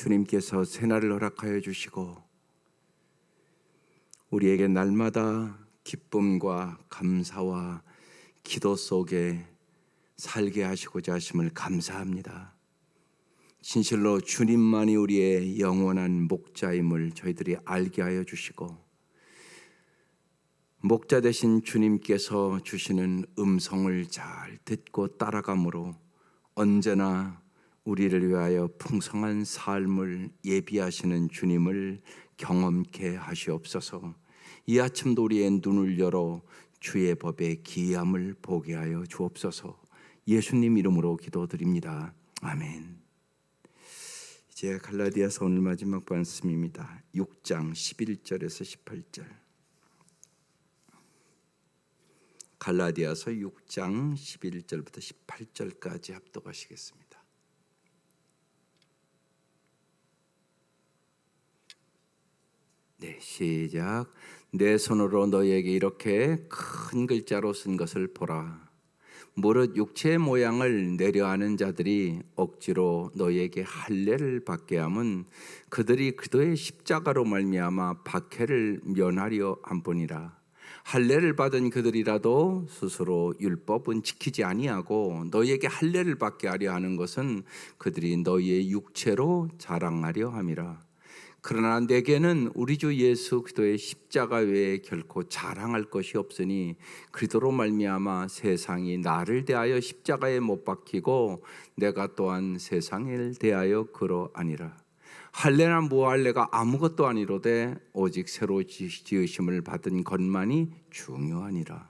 주님께서 새날을 허락하여 주시고 우리에게 날마다 기쁨과 감사와 기도 속에 살게 하시고자 하심을 감사합니다. 진실로 주님만이 우리의 영원한 목자임을 저희들이 알게 하여 주시고 목자 되신 주님께서 주시는 음성을 잘 듣고 따라감으로 언제나 우리를 위하여 풍성한 삶을 예비하시는 주님을 경험케 하시옵소서. 이 아침도 우리의 눈을 열어 주의 법의 기이함을 보게 하여 주옵소서. 예수님 이름으로 기도드립니다. 아멘. 이제 갈라디아서 오늘 마지막 말씀입니다. 6장 11절에서 18절. 갈라디아서 6장 11절부터 18절까지 합독하시겠습니다. 네, 시작. 내 손으로 너희에게 이렇게 큰 글자로 쓴 것을 보라. 무릇 육체의 모양을 내려하는 자들이 억지로 너희에게 할례를 받게 함은 그들이 그도의 십자가로 말미암아 박해를 면하려 함뿐이라. 할례를 받은 그들이라도 스스로 율법은 지키지 아니하고 너희에게 할례를 받게 하려 하는 것은 그들이 너희의 육체로 자랑하려 함이라. 그러나 내게는 우리 주 예수 그리스도의 십자가 외에 결코 자랑할 것이 없으니 그리스도로 말미암아 세상이 나를 대하여 십자가에 못 박히고 내가 또한 세상을 대하여 그러하니라. 할례나 무할례가 아무것도 아니로되 오직 새로 지으심을 받은 것만이 중요하니라.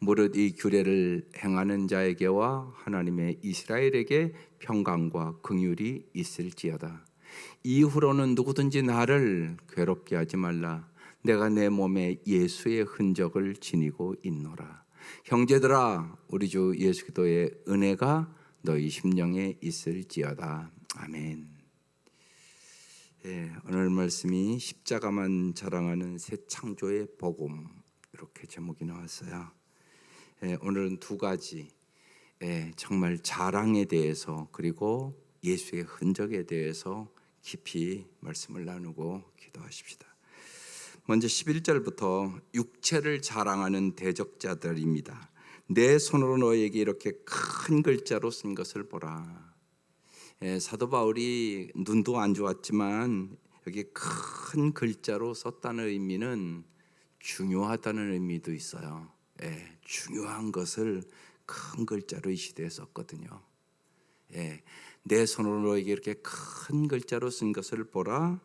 무릇 이 규례를 행하는 자에게와 하나님의 이스라엘에게 평강과 긍휼이 있을지어다. 이후로는 누구든지 나를 괴롭게 하지 말라. 내가 내 몸에 예수의 흔적을 지니고 있노라. 형제들아, 우리 주 예수 그리스도의 은혜가 너희 심령에 있을지어다. 아멘. 오늘 말씀이 십자가만 자랑하는 새 창조의 복음, 이렇게 제목이 나왔어요. 오늘은 두 가지, 정말 자랑에 대해서 그리고 예수의 흔적에 대해서 깊이 말씀을 나누고 기도하십시다. 먼저 11절부터 육체를 자랑하는 대적자들입니다. 내 손으로 너에게 이렇게 큰 글자로 쓴 것을 보라. 사도 바울이 눈도 안 좋았지만 여기 큰 글자로 썼다는 의미는 중요하다는 의미도 있어요. 중요한 것을 큰 글자로 이 시대에 썼거든요. 내 손으로 너에게 이렇게 큰 글자로 쓴 것을 보라.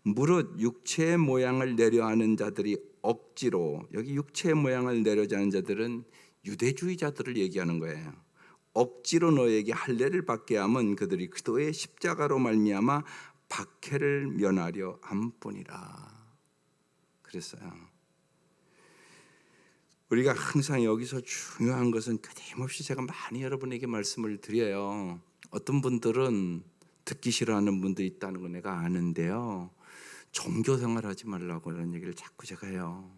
무릇 육체의 모양을 내려하는 자들이 억지로, 여기 육체의 모양을 내려자 하는 자들은 유대주의자들을 얘기하는 거예요. 억지로 너에게 할례를 받게 함은 그들이 그리스도의 십자가로 말미암아 박해를 면하려 함뿐이라. 그랬어요. 우리가 항상 여기서 중요한 것은 끊임없이 제가 많이 여러분에게 말씀을 드려요. 어떤 분들은 듣기 싫어하는 분도 있다는 거 내가 아는데요. 종교 생활하지 말라고 이런 얘기를 자꾸 제가 해요.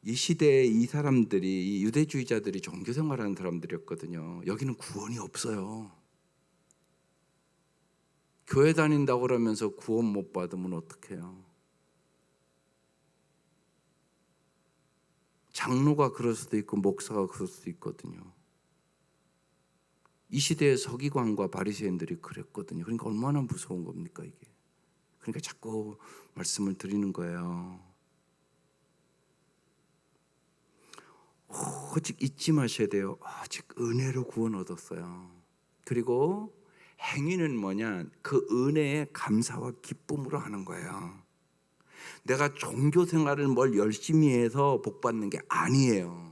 이 시대에 이 사람들이, 이 유대주의자들이 종교 생활하는 사람들이었거든요. 여기는 구원이 없어요. 교회 다닌다고 그러면서 구원 못 받으면 어떡해요? 장로가 그럴 수도 있고 목사가 그럴 수도 있거든요. 이 시대의 서기관과 바리새인들이 그랬거든요. 그러니까 얼마나 무서운 겁니까 이게? 그러니까 자꾸 말씀을 드리는 거예요. 오직 잊지 마셔야 돼요. 오직 은혜로 구원 얻었어요. 그리고 행위는 뭐냐? 그 은혜에 감사와 기쁨으로 하는 거예요. 내가 종교 생활을 뭘 열심히 해서 복 받는 게 아니에요.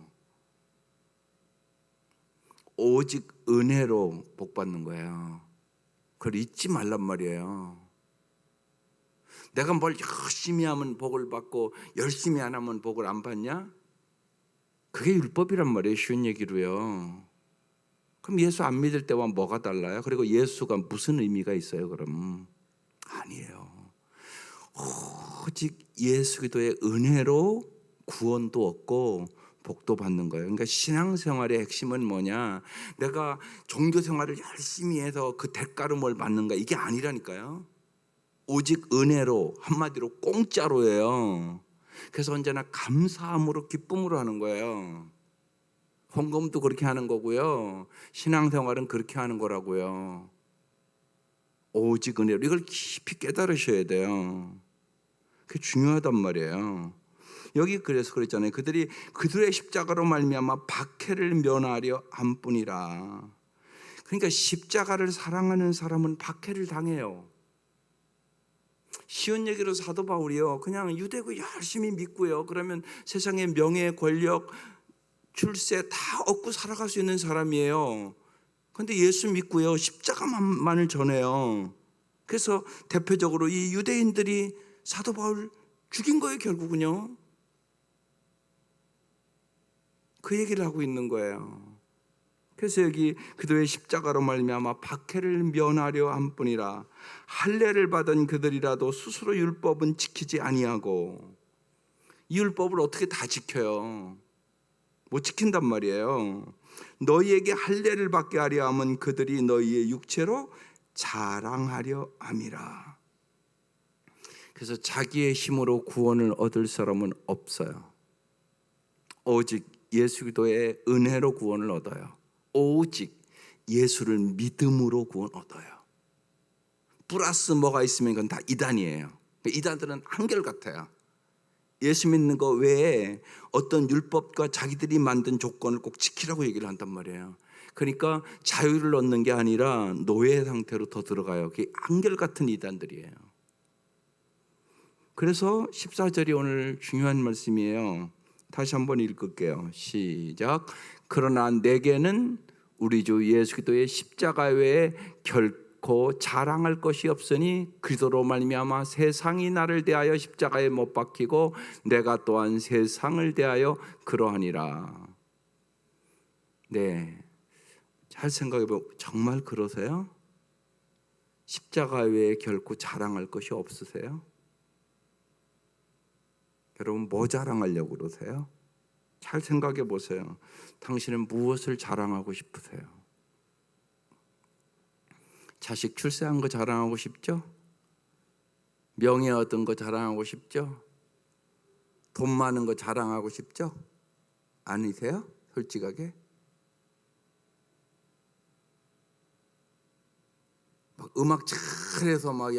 오직 은혜로 복 받는 거예요. 그걸 잊지 말란 말이에요. 내가 뭘 열심히 하면 복을 받고 열심히 안 하면 복을 안 받냐? 그게 율법이란 말이에요. 쉬운 얘기로요. 그럼 예수 안 믿을 때와 뭐가 달라요? 그리고 예수가 무슨 의미가 있어요? 그럼 아니에요. 오직 예수 그리스도의 은혜로 구원도 얻고 복도 받는 거예요. 그러니까 신앙생활의 핵심은 뭐냐? 내가 종교생활을 열심히 해서 그 대가로 뭘 받는가? 이게 아니라니까요. 오직 은혜로, 한마디로 공짜로예요. 그래서 언제나 감사함으로 기쁨으로 하는 거예요. 헌금도 그렇게 하는 거고요. 신앙생활은 그렇게 하는 거라고요. 오직 은혜로. 이걸 깊이 깨달으셔야 돼요. 그게 중요하단 말이에요. 여기 그래서 그랬잖아요. 그들의 십자가로 말미암아 박해를 면하려 함뿐이라. 그러니까 십자가를 사랑하는 사람은 박해를 당해요. 쉬운 얘기로 사도 바울이요, 그냥 유대교 열심히 믿고요, 그러면 세상의 명예, 권력, 출세 다 얻고 살아갈 수 있는 사람이에요. 그런데 예수 믿고요, 십자가만을 전해요. 그래서 대표적으로 이 유대인들이 사도 바울 죽인 거예요. 결국은요, 그 얘기를 하고 있는 거예요. 그래서 여기 그들의 십자가로 말미암아 박해를 면하려 함뿐이라. 할례를 받은 그들이라도 스스로 율법은 지키지 아니하고. 이 율법을 어떻게 다 지켜요? 못 지킨단 말이에요. 너희에게 할례를 받게 하려 함은 그들이 너희의 육체로 자랑하려 함이라. 그래서 자기의 힘으로 구원을 얻을 사람은 없어요. 오직 예수 그리스도의 은혜로 구원을 얻어요. 오직 예수를 믿음으로 구원 얻어요. 플러스 뭐가 있으면 이건 다 이단이에요. 이단들은 한결같아요. 예수 믿는 거 외에 어떤 율법과 자기들이 만든 조건을 꼭 지키라고 얘기를 한단 말이에요. 그러니까 자유를 얻는 게 아니라 노예 상태로 더 들어가요. 그게 한결같은 이단들이에요. 그래서 14절이 오늘 중요한 말씀이에요. 다시 한번 읽을게요. 시작. 그러나 내게는 우리 주 예수 그리스도의 십자가 외에 결코 자랑할 것이 없으니 그리스도로 말미암아 세상이 나를 대하여 십자가에 못 박히고 내가 또한 세상을 대하여 그러하니라. 네, 잘 생각해 보면 정말 그러세요? 십자가 외에 결코 자랑할 것이 없으세요? 여러분, 뭐 자랑하려고 그러세요? 잘 생각해 보세요. 당신은 무엇을 자랑하고 싶으세요? 자식 출세한 거 자랑하고 싶죠? 명예 얻은 거 자랑하고 싶죠? 돈 많은 거 자랑하고 싶죠? 아니세요? 솔직하게? 막 음악 잘해서 막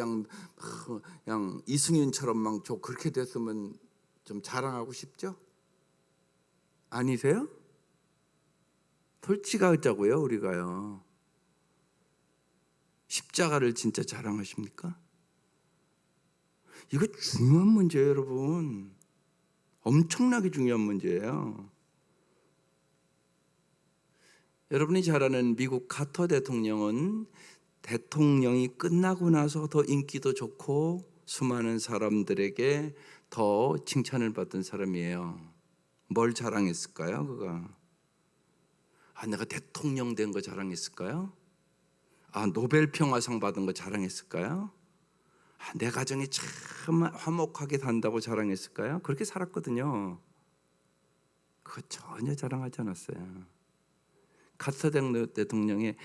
그냥 이승윤처럼 막 저 그렇게 됐으면 좀 자랑하고 싶죠? 아니세요? 솔직하자고요, 우리가요. 십자가를 진짜 자랑하십니까? 이거 중요한 문제예요, 여러분. 엄청나게 중요한 문제예요. 여러분이 잘 아는 미국 카터 대통령은 대통령이 끝나고 나서 더 인기도 좋고 수많은 사람들에게 더 칭찬을 받은 사람이에요. 뭘 자랑했을까요, 그가? 내가 대통령 된 거 자랑했을까요? 노벨 평화상 받은 거 자랑했을까요? 내 가정이 참 화목하게 산다고 자랑했을까요? 그렇게 살았거든요. 그거 전혀 자랑하지 않았어요. 카터 대통령의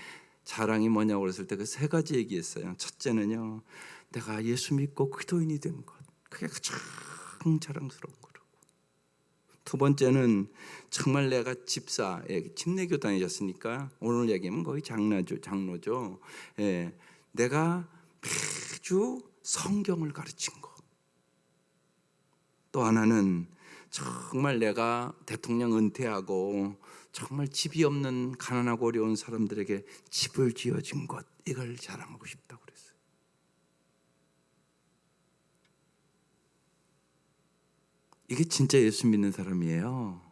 자랑이 뭐냐고 그랬을 때 그 세 가지 얘기했어요. 첫째는요, 내가 예수 믿고 기도인이 된 것, 그게 가장 자랑스러운 거라고. 두 번째는 정말 내가 집내교 다니셨으니까 오늘 얘기하면 거의 장로죠. 예, 내가 매주 성경을 가르친 거. 또 하나는 정말 내가 대통령 은퇴하고 정말 집이 없는 가난하고 어려운 사람들에게 집을 지어준 것, 이걸 자랑하고 싶다고 그랬어요. 이게 진짜 예수 믿는 사람이에요.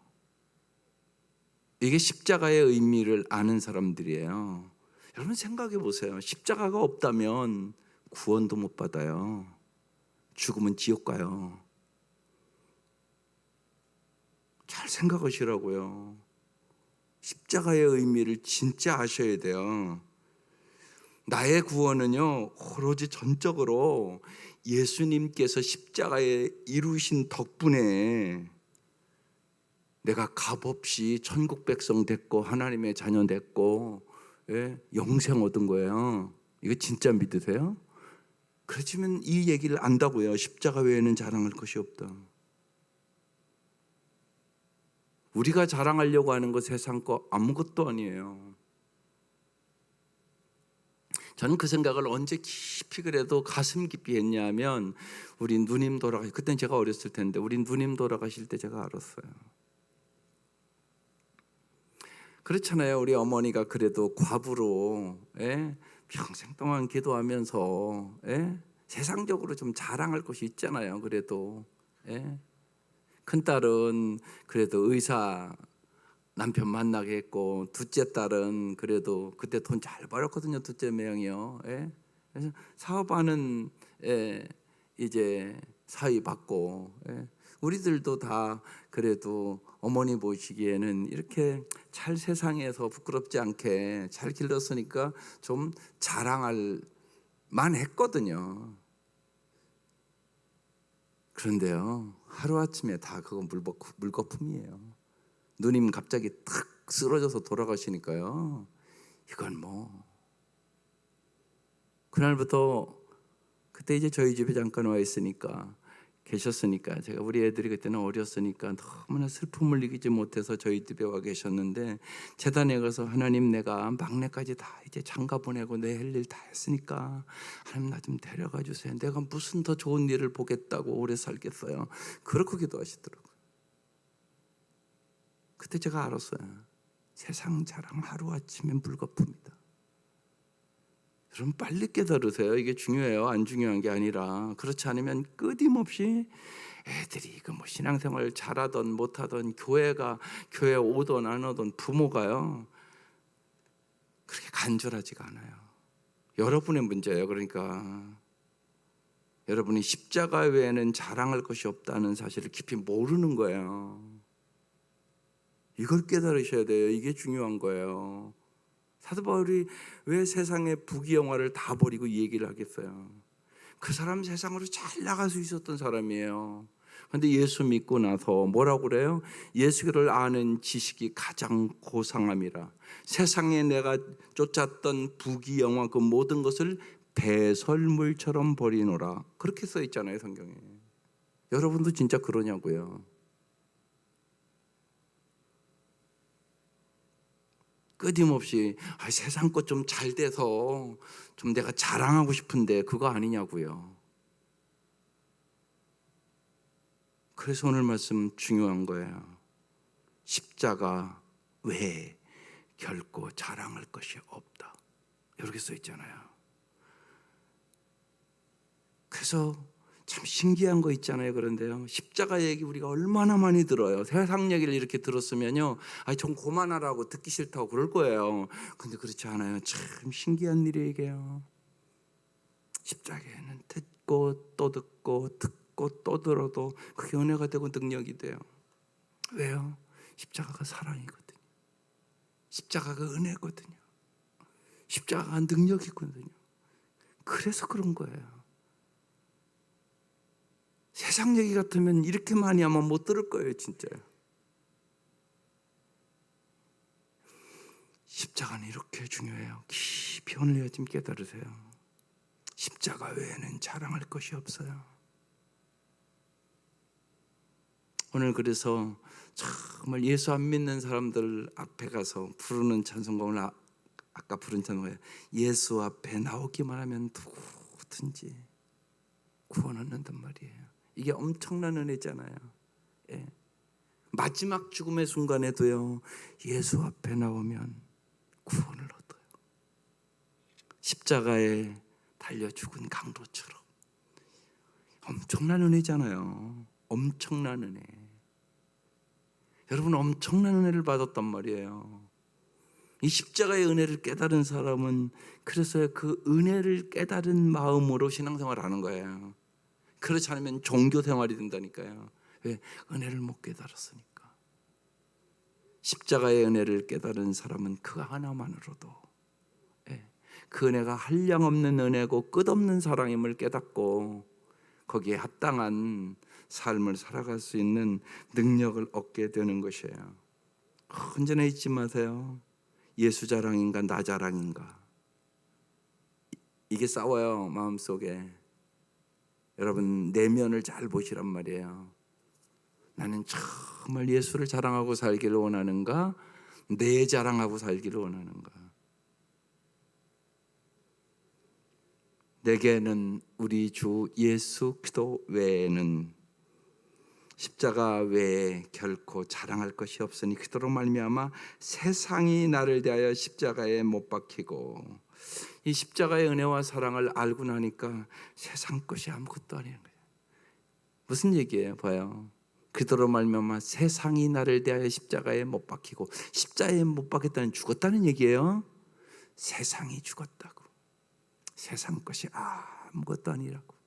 이게 십자가의 의미를 아는 사람들이에요. 여러분 생각해 보세요. 십자가가 없다면 구원도 못 받아요. 죽으면 지옥 가요. 잘 생각하시라고요. 십자가의 의미를 진짜 아셔야 돼요. 나의 구원은요, 오로지 전적으로 예수님께서 십자가에 이루신 덕분에 내가 값없이 천국 백성 됐고 하나님의 자녀 됐고 영생 얻은 거예요. 이거 진짜 믿으세요? 그렇지만 이 얘기를 안다고요. 십자가 외에는 자랑할 것이 없다. 우리가 자랑하려고 하는 거 세상 거 아무것도 아니에요. 저는 그 생각을 언제 깊이 그래도 가슴 깊이 했냐면 우리 누님 그때는 제가 어렸을 텐데 우리 누님 돌아가실 때 제가 알았어요. 그렇잖아요. 우리 어머니가 그래도 과부로 평생 동안 기도하면서 세상적으로 좀 자랑할 것이 있잖아요. 그래도 큰딸은 그래도 의사 남편 만나게 했고 둘째 딸은 그래도 그때 돈 잘 벌었거든요. 둘째 매형이요. 그래서 사업하는 이제 사위 받고 우리들도 다 그래도 어머니 보시기에는 이렇게 잘 세상에서 부끄럽지 않게 잘 길렀으니까 좀 자랑할 만했거든요. 그런데요, 하루아침에 다 그건 물거품이에요. 누님 갑자기 탁 쓰러져서 돌아가시니까요, 이건 뭐 그날부터 그때 이제 저희 집에 잠깐 와 있으니까 계셨으니까 제가 우리 애들이 그때는 어렸으니까 너무나 슬픔을 이기지 못해서 저희 집에 와 계셨는데 제단에 가서 하나님 내가 막내까지 다 이제 장가 보내고 내 할 일 다 했으니까 하나님 나 좀 데려가 주세요. 내가 무슨 더 좋은 일을 보겠다고 오래 살겠어요. 그렇게 기도하시더라고요. 그때 제가 알았어요. 세상 자랑 하루아침에 물거품이다. 여러분 빨리 깨달으세요. 이게 중요해요. 안 중요한 게 아니라. 그렇지 않으면 끊임없이 애들이 그 뭐 신앙생활 잘하던 못하던 교회 오던 안 오던 부모가요 그렇게 간절하지가 않아요. 여러분의 문제예요. 그러니까 여러분이 십자가 외에는 자랑할 것이 없다는 사실을 깊이 모르는 거예요. 이걸 깨달으셔야 돼요. 이게 중요한 거예요. 사도 바울이 왜 세상의 부귀영화를 다 버리고 이 얘기를 하겠어요? 그 사람 세상으로 잘 나갈 수 있었던 사람이에요. 그런데 예수 믿고 나서 뭐라고 그래요? 예수를 아는 지식이 가장 고상함이라. 세상에 내가 쫓았던 부귀영화 그 모든 것을 배설물처럼 버리노라. 그렇게 써 있잖아요, 성경에. 여러분도 진짜 그러냐고요? 끊임없이 세상 것 좀 잘 돼서 좀 내가 자랑하고 싶은데 그거 아니냐고요. 그래서 오늘 말씀 중요한 거예요. 십자가 외에 결코 자랑할 것이 없다. 이렇게 써 있잖아요. 그래서 참 신기한 거 있잖아요. 그런데요, 십자가 얘기 우리가 얼마나 많이 들어요. 세상 얘기를 이렇게 들었으면요, 좀 그만하라고 듣기 싫다고 그럴 거예요. 근데 그렇지 않아요. 참 신기한 일이 이게요. 십자가에는 듣고 또 듣고 또 들어도 그게 은혜가 되고 능력이 돼요. 왜요? 십자가가 사랑이거든요. 십자가가 은혜거든요. 십자가가 능력이거든요. 그래서 그런 거예요. 세상 얘기 같으면 이렇게 많이 하면 못 들을 거예요, 진짜. 십자가는 이렇게 중요해요. 깊이 오늘 요즘 깨달으세요. 십자가 외에는 자랑할 것이 없어요. 오늘 그래서 정말 예수 안 믿는 사람들 앞에 가서 부르는 찬송가를 아까 부른 찬송가에 예수 앞에 나오기만 하면 누구든지 구원 얻는단 말이에요. 이게 엄청난 은혜잖아요. 예. 마지막 죽음의 순간에도요, 예수 앞에 나오면 구원을 얻어요. 십자가에 달려 죽은 강도처럼. 엄청난 은혜잖아요. 엄청난 은혜. 여러분 엄청난 은혜를 받았단 말이에요. 이 십자가의 은혜를 깨달은 사람은 그래서 그 은혜를 깨달은 마음으로 신앙생활을 하는 거예요. 그렇지 않으면 종교생활이 된다니까요. 왜? 은혜를 못 깨달았으니까. 십자가의 은혜를 깨달은 사람은 그 하나만으로도 그 은혜가 한량없는 은혜고 끝없는 사랑임을 깨닫고 거기에 합당한 삶을 살아갈 수 있는 능력을 얻게 되는 것이에요. 언제나 잊지 마세요. 예수 자랑인가 나 자랑인가. 이게 싸워요, 마음속에. 여러분 내면을 잘 보시란 말이에요. 나는 정말 예수를 자랑하고 살기를 원하는가, 내 자랑하고 살기를 원하는가. 내게는 우리 주 예수 그리스도 외에는, 십자가 외에 결코 자랑할 것이 없으니 그대로 말미암아 세상이 나를 대하여 십자가에 못 박히고. 이 십자가의 은혜와 사랑을 알고 나니까 세상 것이 아무것도 아닌 거예요. 무슨 얘기예요? 봐요. 그대로 말미암아 세상이 나를 대하여 십자가에 못 박히고. 십자가에 못 박혔다는 죽었다는 얘기예요. 세상이 죽었다고. 세상 것이 아무것도 아니라고.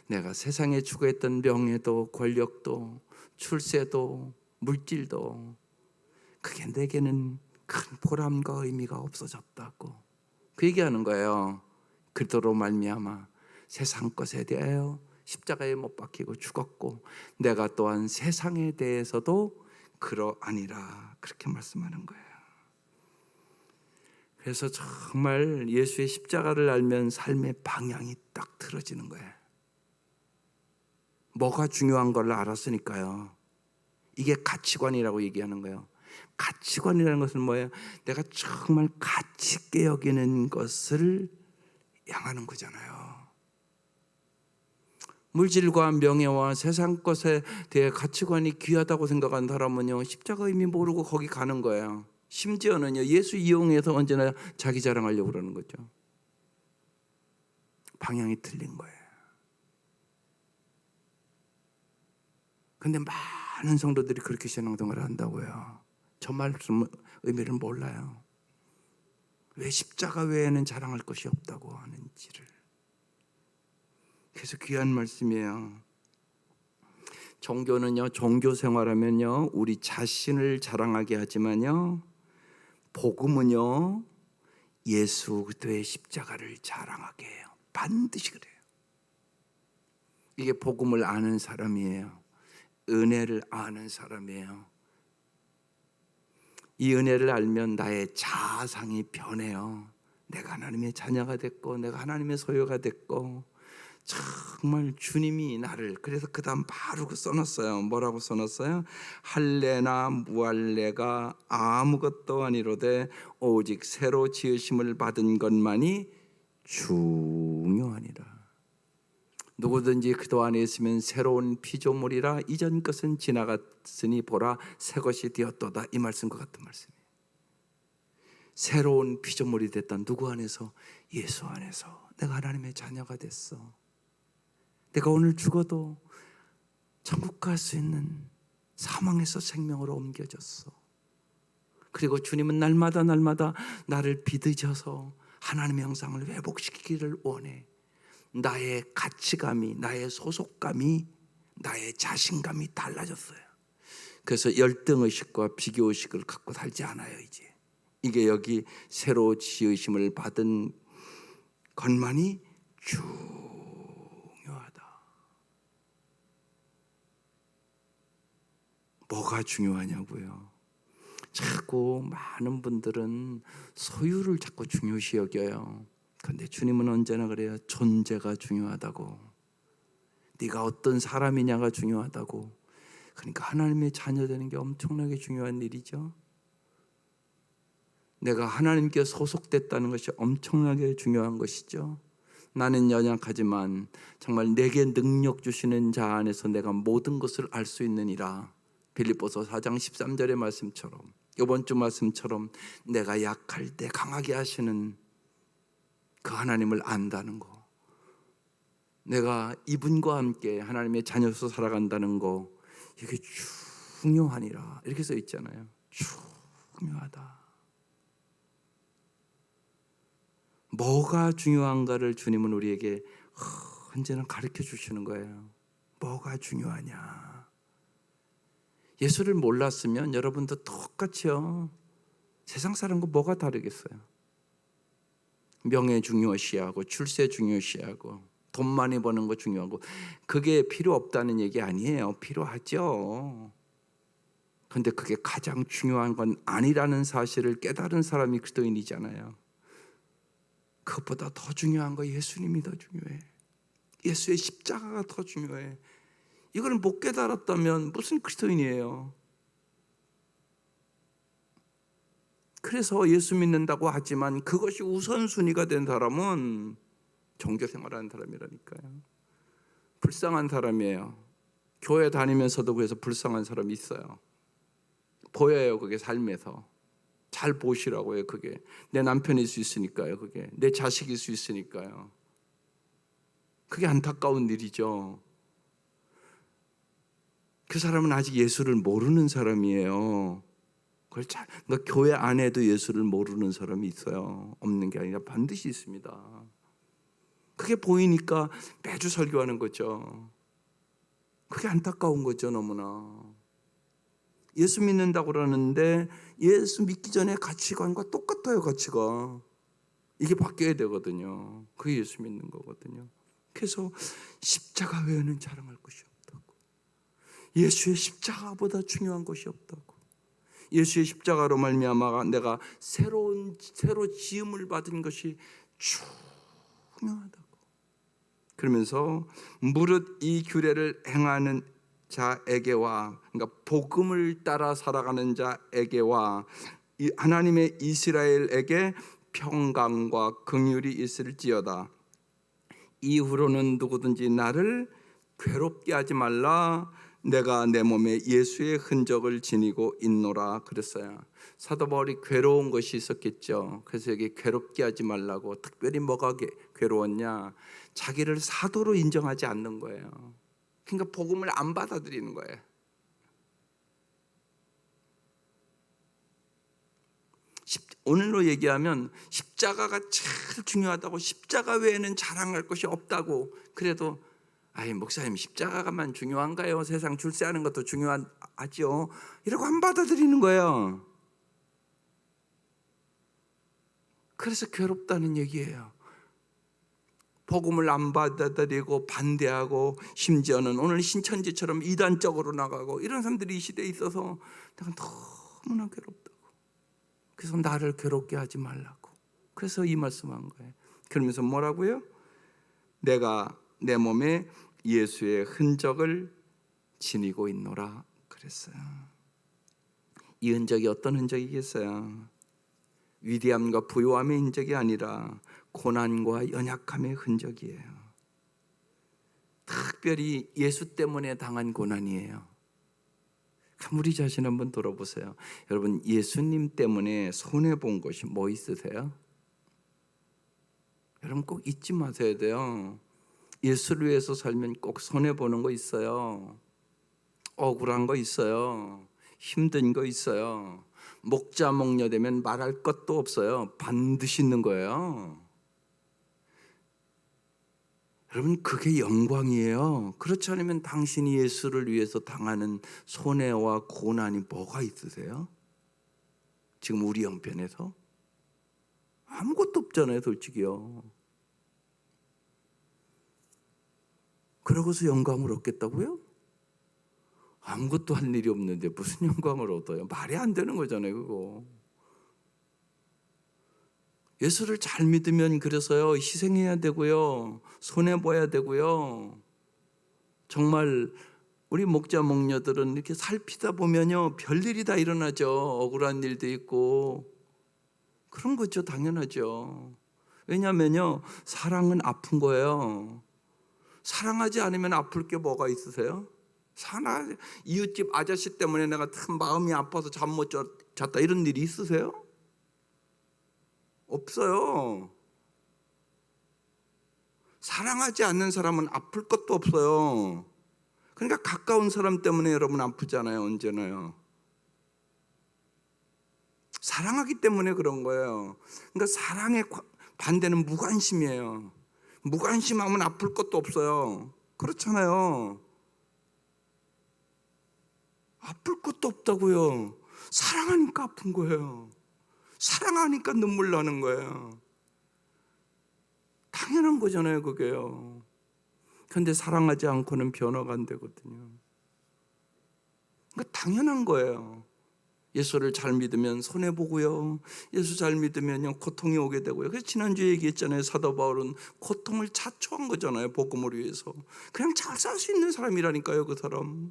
내가 세상에 추구했던 명예도 권력도 출세도 물질도 그게 내게는 큰 보람과 의미가 없어졌다고 그 얘기하는 거예요. 그대로 말미암아 세상 것에 대하여 십자가에 못 박히고 죽었고 내가 또한 세상에 대해서도 그러하니라, 그렇게 말씀하는 거예요. 그래서 정말 예수의 십자가를 알면 삶의 방향이 딱 틀어지는 거예요. 뭐가 중요한 걸 알았으니까요. 이게 가치관이라고 얘기하는 거예요. 가치관이라는 것은 뭐예요? 내가 정말 가치 있게 여기는 것을 향하는 거잖아요. 물질과 명예와 세상 것에 대해 가치관이 귀하다고 생각하는 사람은요, 십자가 의미 모르고 거기 가는 거예요. 심지어는요, 예수 이용해서 언제나 자기 자랑하려고 그러는 거죠. 방향이 틀린 거예요. 근데 많은 성도들이 그렇게 신앙생활을 한다고요. 저 말씀 의미를 몰라요. 왜 십자가 외에는 자랑할 것이 없다고 하는지를. 그래서 귀한 말씀이에요. 종교는요, 종교 생활하면요, 우리 자신을 자랑하게 하지만요, 복음은요, 예수 그리스도의 십자가를 자랑하게 해요. 반드시 그래요. 이게 복음을 아는 사람이에요. 은혜를 아는 사람이에요. 이 은혜를 알면 나의 자아상이 변해요. 내가 하나님의 자녀가 됐고 내가 하나님의 소유가 됐고 정말 주님이 나를, 그래서 그 다음 바로 써놨어요. 뭐라고 써놨어요? 할례나 무할례가 아무것도 아니로되 오직 새로 지으심을 받은 것만이 중요하니라. 누구든지 그도 안에 있으면 새로운 피조물이라 이전 것은 지나갔으니 보라 새 것이 되었도다. 이 말씀과 같은 말씀이에요. 새로운 피조물이 됐다. 누구 안에서? 예수 안에서. 내가 하나님의 자녀가 됐어. 내가 오늘 죽어도 천국 갈 수 있는, 사망에서 생명으로 옮겨졌어. 그리고 주님은 날마다 나를 빚으셔서 하나님의 형상을 회복시키기를 원해. 나의 가치감이, 나의 소속감이, 나의 자신감이 달라졌어요. 그래서 열등의식과 비교의식을 갖고 살지 않아요. 이제 이게 여기 새로 지으심을 받은 것만이 중요하다. 뭐가 중요하냐고요? 자꾸 많은 분들은 소유를 자꾸 중요시 여겨요. 그런데 주님은 언제나 그래요. 존재가 중요하다고. 네가 어떤 사람이냐가 중요하다고. 그러니까 하나님의 자녀 되는 게 엄청나게 중요한 일이죠. 내가 하나님께 소속됐다는 것이 엄청나게 중요한 것이죠. 나는 연약하지만 정말 내게 능력 주시는 자 안에서 내가 모든 것을 알 수 있느니라. 빌립보서 4장 13절의 말씀처럼, 이번 주 말씀처럼 내가 약할 때 강하게 하시는 그 하나님을 안다는 거, 내가 이분과 함께 하나님의 자녀로서 살아간다는 거, 이게 중요하니라. 이렇게 써 있잖아요. 중요하다. 뭐가 중요한가를 주님은 우리에게 언제나 가르쳐 주시는 거예요. 뭐가 중요하냐. 예수를 몰랐으면 여러분도 똑같이요, 세상 사람과 뭐가 다르겠어요? 명예 중요시하고 출세 중요시하고 돈 많이 버는 거 중요하고, 그게 필요 없다는 얘기 아니에요. 필요하죠. 근데 그게 가장 중요한 건 아니라는 사실을 깨달은 사람이 그리스도인이잖아요. 그것보다 더 중요한 거 예수님이 더 중요해. 예수의 십자가가 더 중요해. 이걸 못 깨달았다면 무슨 그리스도인이에요? 그래서 예수 믿는다고 하지만 그것이 우선순위가 된 사람은 종교 생활하는 사람이라니까요. 불쌍한 사람이에요. 교회 다니면서도 그래서 불쌍한 사람이 있어요. 보여요, 그게 삶에서. 잘 보시라고요. 그게 내 남편일 수 있으니까요. 그게 내 자식일 수 있으니까요. 그게 안타까운 일이죠. 그 사람은 아직 예수를 모르는 사람이에요. 그러니까 교회 안에도 예수를 모르는 사람이 있어요. 없는 게 아니라 반드시 있습니다. 그게 보이니까 매주 설교하는 거죠. 그게 안타까운 거죠, 너무나. 예수 믿는다고 그러는데 예수 믿기 전에 가치관과 똑같아요, 가치가. 이게 바뀌어야 되거든요. 그게 예수 믿는 거거든요. 그래서 십자가 외에는 자랑할 것이 없다고. 예수의 십자가보다 중요한 것이 없다고. 예수의 십자가로 말미암아 내가 새로 지음을 받은 것이 중요하다고. 그러면서 무릇 이 규례를 행하는 자에게와, 그러니까 복음을 따라 살아가는 자에게와 하나님의 이스라엘에게 평강과 긍휼이 있을지어다. 이후로는 누구든지 나를 괴롭게 하지 말라. 내가 내 몸에 예수의 흔적을 지니고 있노라 그랬어요. 사도 바울이 괴로운 것이 있었겠죠. 그래서 여기 괴롭게 하지 말라고. 특별히 뭐가 괴로웠냐? 자기를 사도로 인정하지 않는 거예요. 그러니까 복음을 안 받아들이는 거예요. 오늘로 얘기하면 십자가가 제일 중요하다고, 십자가 외에는 자랑할 것이 없다고. 그래도 아이 목사님 십자가만 중요한가요? 세상 출세하는 것도 중요하죠. 이러고 안 받아들이는 거예요. 그래서 괴롭다는 얘기예요. 복음을 안 받아들이고 반대하고, 심지어는 오늘 신천지처럼 이단적으로 나가고 이런 사람들이 이 시대에 있어서 내가 너무나 괴롭다고. 그래서 나를 괴롭게 하지 말라고. 그래서 이 말씀한 거예요. 그러면서 뭐라고요? 내가 내 몸에 예수의 흔적을 지니고 있노라 그랬어요. 이 흔적이 어떤 흔적이겠어요? 위대함과 부요함의 흔적이 아니라 고난과 연약함의 흔적이에요. 특별히 예수 때문에 당한 고난이에요. 우리 자신 한번 돌아보세요. 여러분, 예수님 때문에 손해본 것이 뭐 있으세요? 여러분 꼭 잊지 마셔야 돼요. 예수를 위해서 살면 꼭 손해보는 거 있어요. 억울한 거 있어요. 힘든 거 있어요. 목자 목녀 되면 말할 것도 없어요. 반드시 있는 거예요. 여러분 그게 영광이에요. 그렇지 않으면 당신이 예수를 위해서 당하는 손해와 고난이 뭐가 있으세요? 지금 우리 형편에서? 아무것도 없잖아요, 솔직히요. 그러고서 영광을 얻겠다고요? 아무것도 할 일이 없는데 무슨 영광을 얻어요? 말이 안 되는 거잖아요, 그거. 예수를 잘 믿으면 그래서요, 희생해야 되고요, 손해봐야 되고요. 정말 우리 목자 목녀들은 이렇게 살피다 보면요, 별일이 다 일어나죠. 억울한 일도 있고 그런 거죠. 당연하죠. 왜냐하면요, 사랑은 아픈 거예요. 사랑하지 않으면 아플 게 뭐가 있으세요? 이웃집 아저씨 때문에 내가 참 마음이 아파서 잠 못 잤다 이런 일이 있으세요? 없어요. 사랑하지 않는 사람은 아플 것도 없어요. 그러니까 가까운 사람 때문에 여러분 아프잖아요, 언제나요. 사랑하기 때문에 그런 거예요. 그러니까 사랑의 반대는 무관심이에요. 무관심하면 아플 것도 없어요. 그렇잖아요. 아플 것도 없다고요. 사랑하니까 아픈 거예요. 사랑하니까 눈물 나는 거예요. 당연한 거잖아요, 그게요. 그런데 사랑하지 않고는 변화가 안 되거든요. 그러니까 당연한 거예요. 예수를 잘 믿으면 손해보고요, 예수 잘 믿으면 고통이 오게 되고요. 그래서 지난주에 얘기했잖아요. 사도 바울은 고통을 자초한 거잖아요. 복음을 위해서. 그냥 잘 살 수 있는 사람이라니까요. 그 사람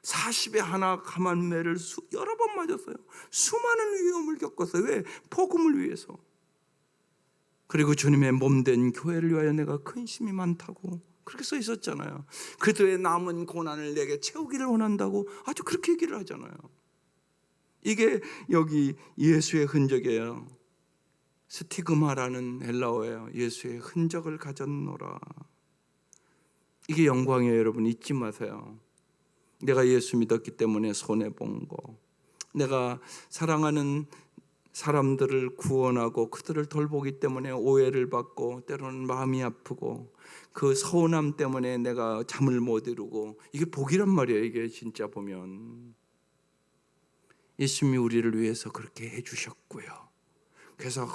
40에 하나 감한 매를 여러 번 맞았어요. 수많은 위험을 겪었어요. 왜? 복음을 위해서. 그리고 주님의 몸된 교회를 위하여 내가 근심이 많다고 그렇게 써 있었잖아요. 그들의 남은 고난을 내게 채우기를 원한다고 아주 그렇게 얘기를 하잖아요. 이게 여기 예수의 흔적이에요. 스티그마라는 헬라어예요. 예수의 흔적을 가졌노라. 이게 영광이에요. 여러분 잊지 마세요. 내가 예수 믿었기 때문에 손해본 거, 내가 사랑하는 사람들을 구원하고 그들을 돌보기 때문에 오해를 받고 때로는 마음이 아프고 그 서운함 때문에 내가 잠을 못 이루고, 이게 복이란 말이에요. 이게 진짜 보면 예수님이 우리를 위해서 그렇게 해주셨고요. 그래서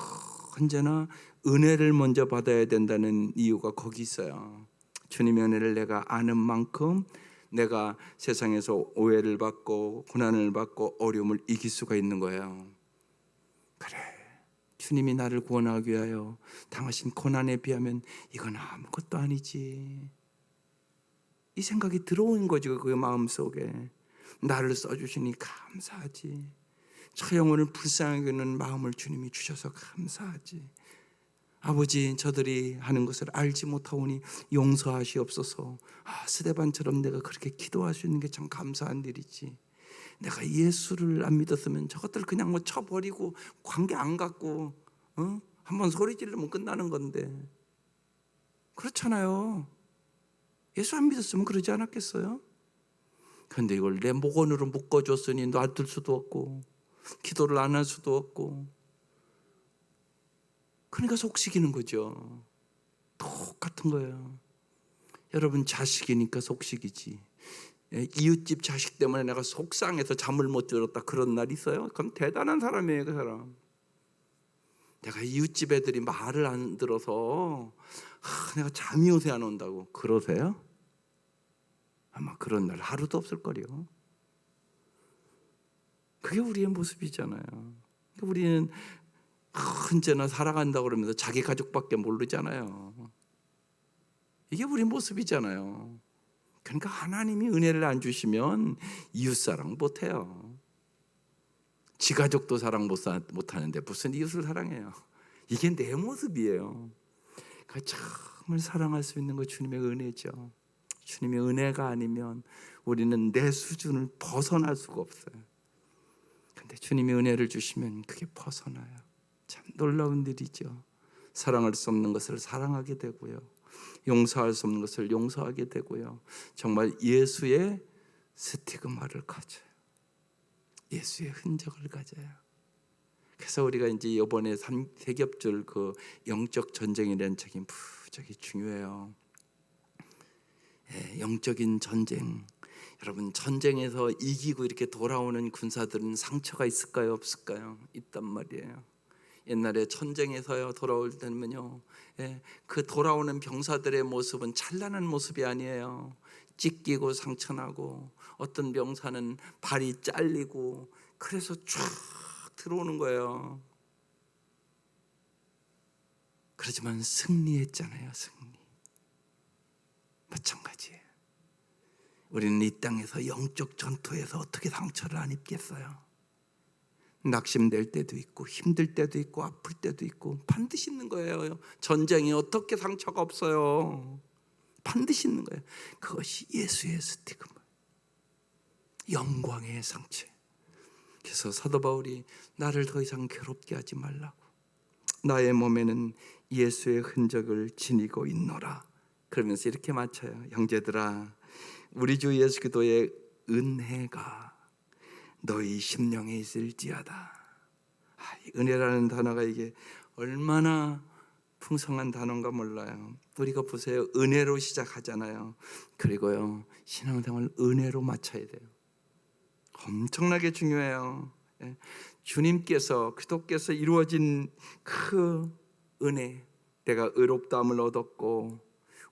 언제나 은혜를 먼저 받아야 된다는 이유가 거기 있어요. 주님의 은혜를 내가 아는 만큼 내가 세상에서 오해를 받고 고난을 받고 어려움을 이길 수가 있는 거예요. 그래, 주님이 나를 구원하기 위하여 당하신 고난에 비하면 이건 아무것도 아니지, 이 생각이 들어오는 거죠. 그 마음속에 나를 써주시니 감사하지, 저 영혼을 불쌍하게 여기는 마음을 주님이 주셔서 감사하지. 아버지, 저들이 하는 것을 알지 못하오니 용서하시옵소서. 스데반처럼 내가 그렇게 기도할 수 있는 게 참 감사한 일이지. 내가 예수를 안 믿었으면 저것들 그냥 쳐버리고 관계 안 갖고 한번 소리 지르면 끝나는 건데, 그렇잖아요. 예수 안 믿었으면 그러지 않았겠어요? 그런데 이걸 내 목원으로 묶어줬으니 놔둘 수도 없고 기도를 안 할 수도 없고, 그러니까 속삭이는 거죠. 똑같은 거예요. 여러분, 자식이니까 속삭이지. 이웃집 자식 때문에 내가 속상해서 잠을 못 들었다 그런 날 있어요? 그럼 대단한 사람이에요. 그 사람. 내가 이웃집 애들이 말을 안 들어서 내가 잠이 요새 안 온다고 그러세요? 아마 그런 날 하루도 없을 거요. 그게 우리의 모습이잖아요. 우리는 언제나 살아간다고 그러면서 자기 가족밖에 모르잖아요. 이게 우리 모습이잖아요. 그러니까 하나님이 은혜를 안 주시면 이웃사랑 못해요. 지 가족도 사랑 못하는데 무슨 이웃을 사랑해요. 이게 내 모습이에요. 그러니까 정말 사랑할 수 있는 거 주님의 은혜죠. 주님의 은혜가 아니면 우리는 내 수준을 벗어날 수가 없어요. 근데 주님이 은혜를 주시면 그게 벗어나요. 참 놀라운 일이죠. 사랑할 수 없는 것을 사랑하게 되고요, 용서할 수 없는 것을 용서하게 되고요, 정말 예수의 스티그마를 가져요. 예수의 흔적을 가져요. 그래서 우리가 이제 이번에 세 겹줄 그 영적 전쟁이라는 책이 무지하게 중요해요. 영적인 전쟁. 여러분, 전쟁에서 이기고 이렇게 돌아오는 군사들은 상처가 있을까요? 없을까요? 있단 말이에요. 옛날에 전쟁에서요 돌아올 때는요, 그 돌아오는 병사들의 모습은 찬란한 모습이 아니에요. 찢기고 상처나고, 어떤 병사는 발이 잘리고, 그래서 쫙 들어오는 거예요. 그렇지만 승리했잖아요. 승리. 마찬가지예요. 우리는 이 땅에서 영적 전투에서 어떻게 상처를 안 입겠어요? 낙심될 때도 있고 힘들 때도 있고 아플 때도 있고 반드시 있는 거예요. 전쟁에 어떻게 상처가 없어요? 반드시 있는 거예요. 그것이 예수의 스티그마, 영광의 상처. 그래서 사도 바울이 나를 더 이상 괴롭게 하지 말라고, 나의 몸에는 예수의 흔적을 지니고 있노라, 그러면서 이렇게 맞춰요. 형제들아, 우리 주 예수 그리스도의 은혜가 너희 심령에 있을지어다. 은혜라는 단어가 이게 얼마나 풍성한 단어인가 몰라요. 우리가 보세요. 은혜로 시작하잖아요. 그리고요, 신앙생활 은혜로 마쳐야 돼요. 엄청나게 중요해요. 주님께서, 그리스도께서 이루어진 그 은혜, 내가 의롭다함을 얻었고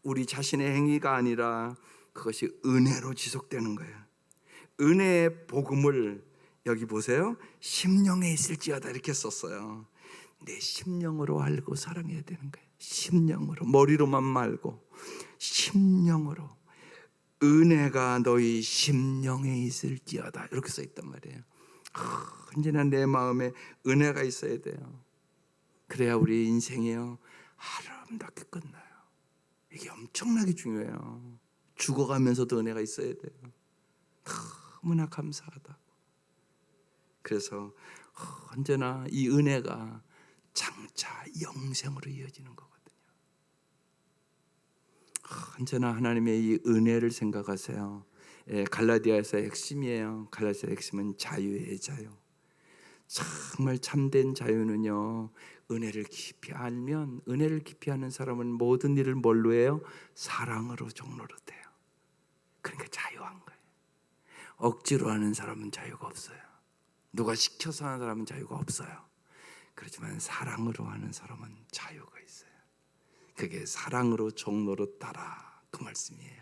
우리 자신의 행위가 아니라 그것이 은혜로 지속되는 거예요. 은혜의 복음을 여기 보세요. 심령에 있을지어다 이렇게 썼어요. 내 심령으로 알고 사랑해야 되는 거예요. 심령으로, 머리로만 말고 심령으로. 은혜가 너희 심령에 있을지어다 이렇게 써 있단 말이에요. 언제나 내 마음에 은혜가 있어야 돼요. 그래야 우리 인생이요 아름답게 끝나요. 이게 엄청나게 중요해요. 죽어가면서도 은혜가 있어야 돼요. 너무나 감사하다. 그래서 언제나 이 은혜가 장차 영생으로 이어지는 거거든요. 언제나 하나님의 이 은혜를 생각하세요. 갈라디아서의 핵심이에요. 갈라디아서의 핵심은 자유예요. 자유. 정말 참된 자유는요, 은혜를 깊이 알면, 은혜를 깊이 아는 사람은 모든 일을 뭘로 해요? 사랑으로 종로로 돼요. 그러니까 자유한 거예요. 억지로 하는 사람은 자유가 없어요. 누가 시켜서 하는 사람은 자유가 없어요. 그렇지만 사랑으로 하는 사람은 자유가 있어요. 그게 사랑으로 종로로 따라, 그 말씀이에요.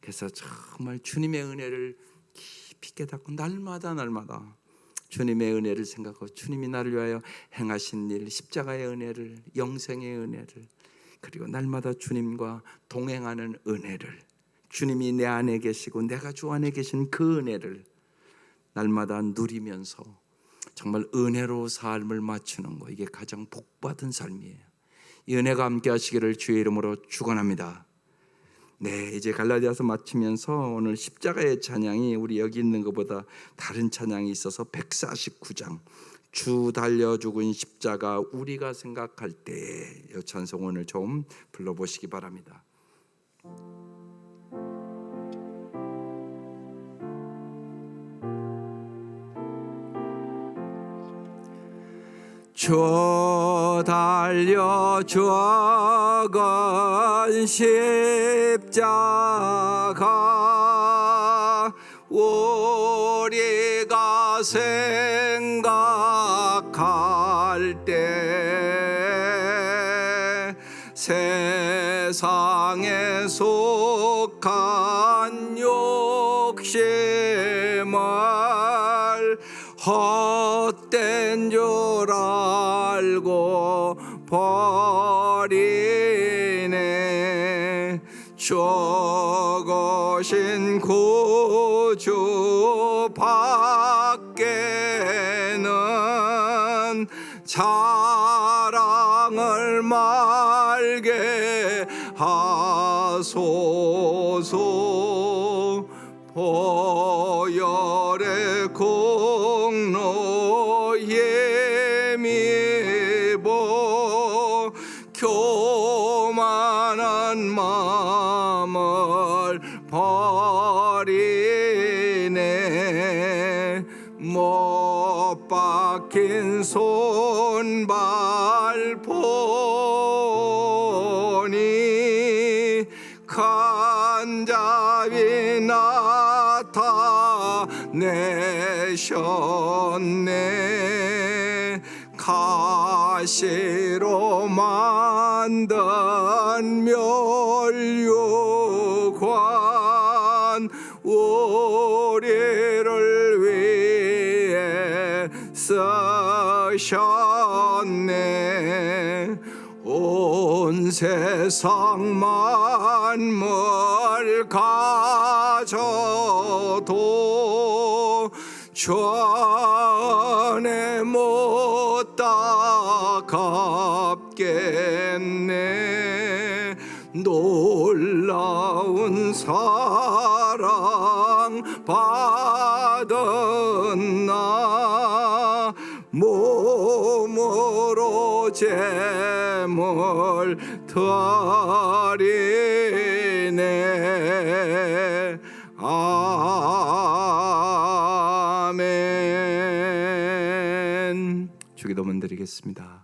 그래서 정말 주님의 은혜를 깊이 깨닫고 날마다 주님의 은혜를 생각하고 주님이 나를 위하여 행하신 일, 십자가의 은혜를, 영생의 은혜를, 그리고 날마다 주님과 동행하는 은혜를, 주님이 내 안에 계시고 내가 주 안에 계신 그 은혜를 날마다 누리면서 정말 은혜로 삶을 맞추는 거, 이게 가장 복받은 삶이에요. 이 은혜가 함께 하시기를 주의 이름으로 축원합니다. 네, 이제 갈라디아서 마치면서 오늘 십자가의 찬양이 우리 여기 있는 것보다 다른 찬양이 있어서 149장 주 달려 죽은 십자가 우리가 생각할 때, 이 찬송 오늘 좀 불러보시기 바랍니다. 주 달려 죽은 십자가 우리가 생각할 때 세상에 속한 욕심을 헛된 줄 알고 버리네. 죽으신 구주 밖에는 자랑을 말게 하소서. 보혈의 공로 예미보 교만한 마음을 버리네. 못 박힌 손발 보니 간잡이 나타내셨네. 가시로 만든 면류관 우리를 위해 쓰셨네. 온 세상 만물 가져도 주 안에 못다 갚겠네. 놀라운 사랑 받은 나 몸으로 제물 드리네. 아멘. 주기도문 드리겠습니다.